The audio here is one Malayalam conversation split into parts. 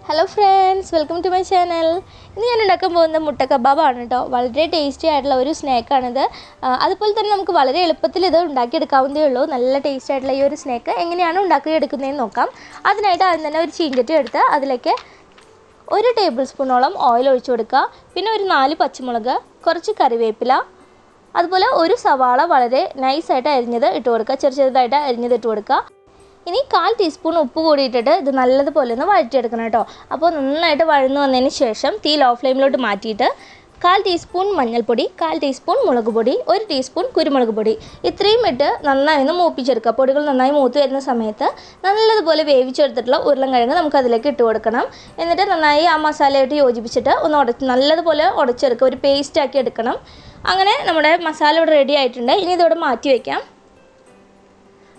Hello friends, welcome to my channel. ഇന്ന് ഞാൻ ഉണ്ടാക്കാൻ പോകുന്ന മുട്ട കബാബാണ് കേട്ടോ. വളരെ ടേസ്റ്റി ആയിട്ടുള്ള ഒരു സ്നാക്കാണിത്. അതുപോലെ തന്നെ നമുക്ക് വളരെ എളുപ്പത്തിൽ ഇത് ഉണ്ടാക്കിയെടുക്കാവുന്നതേ ഉള്ളൂ. നല്ല ടേസ്റ്റി ആയിട്ടുള്ള ഈ ഒരു സ്നാക്ക് എങ്ങനെയാണ് ഉണ്ടാക്കിയെടുക്കുന്നതെന്ന് നോക്കാം. അതിനായിട്ട് ആദ്യം തന്നെ ഒരു ചീഞ്ചട്ടി എടുത്ത് അതിലേക്ക് 1 ടേബിൾ സ്പൂണോളം ഓയിൽ ഒഴിച്ചു കൊടുക്കുക. പിന്നെ ഒരു 4 പച്ചമുളക്, കുറച്ച് കറിവേപ്പില, അതുപോലെ ഒരു സവാള വളരെ നൈസായിട്ട് അരിഞ്ഞത് ഇട്ട് കൊടുക്കുക. ചെറുതായിട്ട് അരിഞ്ഞത് ഇട്ട് കൊടുക്കുക. ഇനി 1/4 ടീസ്പൂൺ ഉപ്പ് കൂടി ഇട്ടിട്ട് ഇത് നല്ലതുപോലെ ഒന്ന് വഴറ്റിയെടുക്കണം കേട്ടോ. അപ്പോൾ നന്നായിട്ട് വഴന്നു വന്നതിന് ശേഷം തീ ലോ ഫ്ലെയിമിലോട്ട് മാറ്റിയിട്ട് 1/4 ടീസ്പൂൺ മഞ്ഞൾപ്പൊടി, 1/4 ടീസ്പൂൺ മുളക് പൊടി, 1 ടീസ്പൂൺ കുരുമുളക് പൊടി ഇത്രയും ഇട്ട് നന്നായി ഒന്ന് മൂപ്പിച്ചെടുക്കുക. പൊടികൾ നന്നായി മൂത്ത് വരുന്ന സമയത്ത് നല്ലതുപോലെ വേവിച്ചെടുത്തിട്ടുള്ള ഉരുളൻകിഴങ്ങ് നമുക്ക് അതിലേക്ക് ഇട്ട് കൊടുക്കണം. എന്നിട്ട് നന്നായി ആ മസാലയായിട്ട് യോജിപ്പിച്ചിട്ട് ഒന്ന് നല്ലതുപോലെ ഉടച്ചെടുക്കുക. ഒരു പേസ്റ്റാക്കി എടുക്കണം. അങ്ങനെ നമ്മുടെ മസാല ഇവിടെ റെഡി ആയിട്ടുണ്ട്. ഇനി ഇതിവിടെ മാറ്റി വയ്ക്കാം.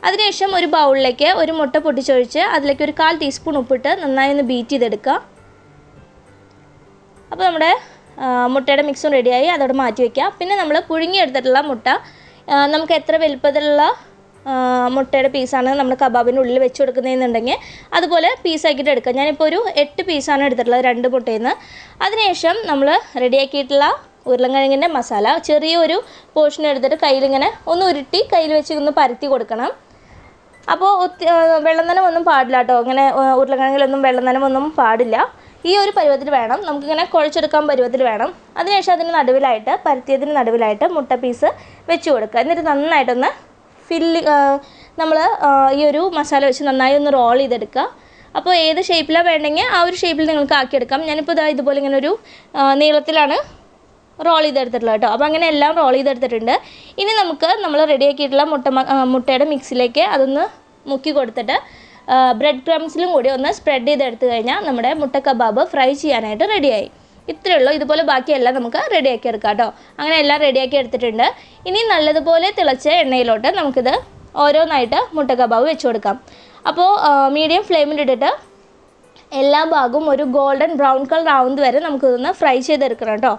അതിനുശേഷം ഒരു ബൗളിലേക്ക് ഒരു മുട്ട പൊട്ടിച്ചൊഴിച്ച് അതിലേക്ക് ഒരു 1/4 ടീസ്പൂൺ ഉപ്പിട്ട് നന്നായി ഒന്ന് ബീറ്റ് ചെയ്തെടുക്കുക. അപ്പോൾ നമ്മുടെ മുട്ടയുടെ മിക്സും റെഡിയായി. അതോടെ മാറ്റി വയ്ക്കുക. പിന്നെ നമ്മൾ പുഴുങ്ങിയെടുത്തിട്ടുള്ള മുട്ട നമുക്ക് എത്ര വലുപ്പത്തിലുള്ള മുട്ടയുടെ പീസാണ് നമ്മൾ കബാബിൻ്റെ ഉള്ളിൽ വെച്ച് കൊടുക്കുന്നതെന്നുണ്ടെങ്കിൽ അതുപോലെ പീസാക്കിയിട്ട് എടുക്കുക. ഞാനിപ്പോൾ ഒരു 8 പീസാണ് എടുത്തിട്ടുള്ളത് 2 മുട്ടയിൽ നിന്ന്. അതിനുശേഷം നമ്മൾ റെഡിയാക്കിയിട്ടുള്ള ഉരുളൻകിഴങ്ങിൻ്റെ മസാല ചെറിയൊരു പോർഷൻ എടുത്തിട്ട് കയ്യിലിങ്ങനെ ഒന്ന് ഉരുട്ടി കയ്യിൽ വെച്ച് ഒന്ന് പരത്തി കൊടുക്കണം. അപ്പോൾ വെള്ളം നനവൊന്നും പാടില്ല കേട്ടോ. ഇങ്ങനെ ഉരുളക്കിഴങ്ങിലൊന്നും വെള്ളം നനവൊന്നും പാടില്ല. ഈ ഒരു പരുവത്തിൽ വേണം, നമുക്കിങ്ങനെ കുഴച്ചെടുക്കാൻ പരുവത്തിൽ വേണം. അതിനുശേഷം അതിന് നടുവിലായിട്ട് പരത്തിയതിന് നടുവിലായിട്ട് മുട്ട പീസ് വെച്ച് കൊടുക്കുക. എന്നിട്ട് നന്നായിട്ടൊന്ന് നമ്മൾ ഈ ഒരു മസാല വെച്ച് നന്നായി ഒന്ന് റോൾ ചെയ്തെടുക്കുക. അപ്പോൾ ഏത് ഷേപ്പിലാണ് വേണ്ടെങ്കിൽ ആ ഒരു ഷേപ്പിൽ നിങ്ങൾക്ക് ആക്കിയെടുക്കാം. ഞാനിപ്പോൾ ഇതുപോലെ ഇങ്ങനെ ഒരു നീളത്തിലാണ് റോൾ ചെയ്തെടുത്തിട്ടുള്ളത് കേട്ടോ. അപ്പോൾ അങ്ങനെ എല്ലാം റോൾ ചെയ്തെടുത്തിട്ടുണ്ട്. ഇനി നമുക്ക് നമ്മൾ റെഡിയാക്കിയിട്ടുള്ള മുട്ടയുടെ മിക്സിലേക്ക് അതൊന്ന് മുക്കി കൊടുത്തിട്ട് ബ്രെഡ് ക്രംസിലും കൂടി ഒന്ന് സ്പ്രെഡ് ചെയ്തെടുത്ത് കഴിഞ്ഞാൽ നമ്മുടെ മുട്ട കബാബ് ഫ്രൈ ചെയ്യാനായിട്ട് റെഡിയായി. ഇത്രയേ ഉള്ളൂ. ഇതുപോലെ ബാക്കിയെല്ലാം നമുക്ക് റെഡിയാക്കി എടുക്കാം കേട്ടോ. അങ്ങനെ എല്ലാം റെഡിയാക്കി എടുത്തിട്ടുണ്ട്. ഇനി നല്ലതുപോലെ തിളച്ച എണ്ണയിലോട്ട് നമുക്കിത് ഓരോന്നായിട്ട് മുട്ട കബാബ് വെച്ച് കൊടുക്കാം. അപ്പോൾ മീഡിയം ഫ്ലെയിമിലിട്ടിട്ട് എല്ലാ ഭാഗവും ഒരു ഗോൾഡൻ ബ്രൗൺ കളർ ആവുന്നത് വരെ നമുക്കിതൊന്ന് ഫ്രൈ ചെയ്തെടുക്കണം കേട്ടോ.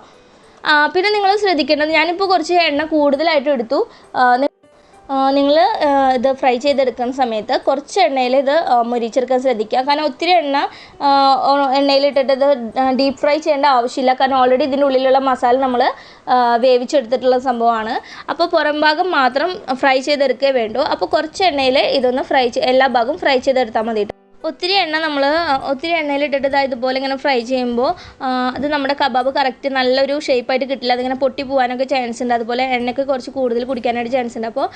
പിന്നെ നിങ്ങൾ ശ്രദ്ധിക്കേണ്ടത്, ഞാനിപ്പോൾ കുറച്ച് എണ്ണ കൂടുതലായിട്ട് എടുത്തു. നിങ്ങൾ ഇത് ഫ്രൈ ചെയ്തെടുക്കുന്ന സമയത്ത് കുറച്ച് എണ്ണയിൽ ഇത് മൊരിച്ചെടുക്കാൻ ശ്രദ്ധിക്കുക. കാരണം ഒത്തിരി എണ്ണയിലിട്ടിട്ട് ഇത് ഡീപ്പ് ഫ്രൈ ചെയ്യേണ്ട ആവശ്യമില്ല. കാരണം ഓൾറെഡി ഇതിൻ്റെ ഉള്ളിലുള്ള മസാല നമ്മൾ വേവിച്ചെടുത്തിട്ടുള്ള സംഭവമാണ്. അപ്പോൾ പുറം ഭാഗം മാത്രം ഫ്രൈ ചെയ്തെടുക്കേ വേണ്ടൂ. അപ്പോൾ കുറച്ച് എണ്ണയിൽ ഇതൊന്ന് എല്ലാ ഭാഗവും ഫ്രൈ ചെയ്തെടുത്താൽ മതി. ഒത്തിരി എണ്ണയിലിട്ടിട്ട് ഇതുപോലെ ഇങ്ങനെ ഫ്രൈ ചെയ്യുമ്പോൾ അത് നമ്മുടെ കബാബ് കറക്റ്റ് നല്ലൊരു ഷേപ്പായിട്ട് കിട്ടില്ല. അതിങ്ങനെ പൊട്ടി പോകാനൊക്കെ ചാൻസ് ഉണ്ട്. അതുപോലെ എണ്ണയ്ക്ക് കുറച്ച് കൂടുതൽ കുടിക്കാനായിട്ട് ചാൻസ് ഉണ്ട്. അപ്പോൾ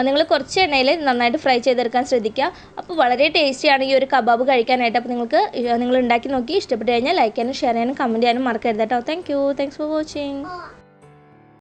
നിങ്ങൾ കുറച്ച് എണ്ണയിൽ നന്നായിട്ട് ഫ്രൈ ചെയ്തെടുക്കാൻ ശ്രദ്ധിക്കുക. അപ്പോൾ വളരെ ടേസ്റ്റിയാണ് ഈ ഒരു കബാബ് കഴിക്കാനായിട്ട്. അപ്പോൾ നിങ്ങൾ ഉണ്ടാക്കി നോക്കി ഇഷ്ടപ്പെട്ട് കഴിഞ്ഞാൽ ലൈക്ക് ചെയ്യാനും ഷെയർ ചെയ്യാനും കമൻറ്റ് ചെയ്യാനും മറക്കരുത് കേട്ടോ. Thanks for watching.